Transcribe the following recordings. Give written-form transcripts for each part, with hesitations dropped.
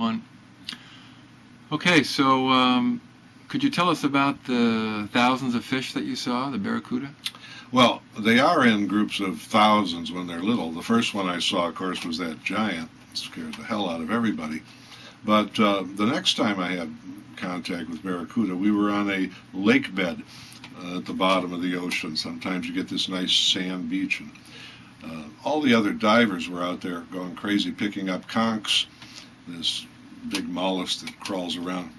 one. Okay, so could you tell us about the thousands of fish that you saw, the barracuda? Well, they are in groups of thousands when they're little. The first one I saw, of course, was that giant. It scared the hell out of everybody. But the next time I had contact with barracuda, we were on a lake bed at the bottom of the ocean. Sometimes you get this nice sand beach, and all the other divers were out there going crazy, picking up conchs, this big mollusk that crawls around.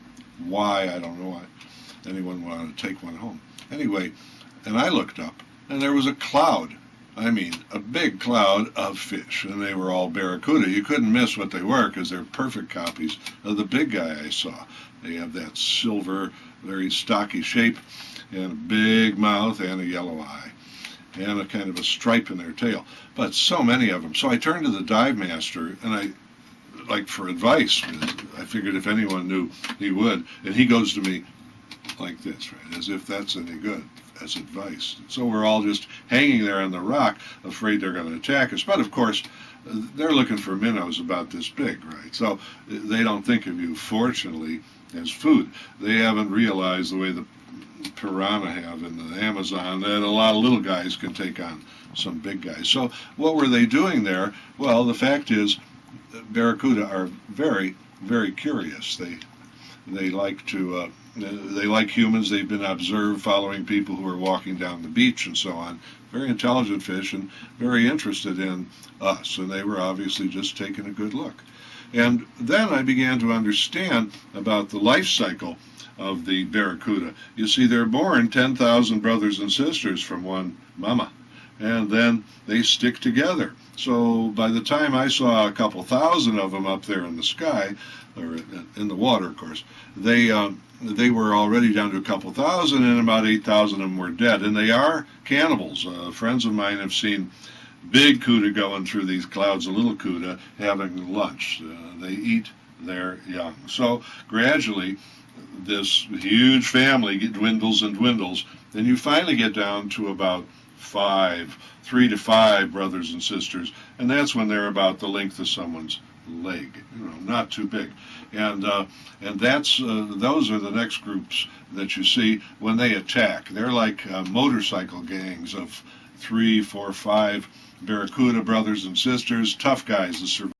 Why? I don't know why anyone wanted to take one home. Anyway, and I looked up, and there was a cloud. I mean, a big cloud of fish, and they were all barracuda. You couldn't miss what they were because they're perfect copies of the big guy I saw. They have that silver, very stocky shape, and a big mouth and a yellow eye, and a kind of a stripe in their tail. But so many of them. So I turned to the dive master, and like for advice. I figured if anyone knew, he would. And he goes to me like this, right, as if that's any good as advice. So we're all just hanging there on the rock, afraid they're going to attack us. But of course, they're looking for minnows about this big, right? So they don't think of you, fortunately, as food. They haven't realized the way the piranha have in the Amazon that a lot of little guys can take on some big guys. So what were they doing there? Well, the fact is, barracuda are very, very curious. They like to they like humans. They've been observed following people who are walking down the beach and so on. Very intelligent fish and very interested in us, and they were obviously just taking a good look. And then I began to understand about the life cycle of the barracuda. You see, they're born 10,000 brothers and sisters from one mama, and then they stick together. So by the time I saw a couple thousand of them up there in the sky, or in the water, of course, they were already down to a couple thousand, and about 8,000 of them were dead. And they are cannibals. Friends of mine have seen big cuda going through these clouds of little cuda having lunch. They eat their young. So gradually, this huge family dwindles and dwindles, and you finally get down to about 3 to 5 brothers and sisters, and that's when they're about the length of someone's leg, not too big. And that's those are the next groups that you see when they attack. They're like motorcycle gangs of 3, 4, 5 barracuda brothers and sisters, tough guys that survive.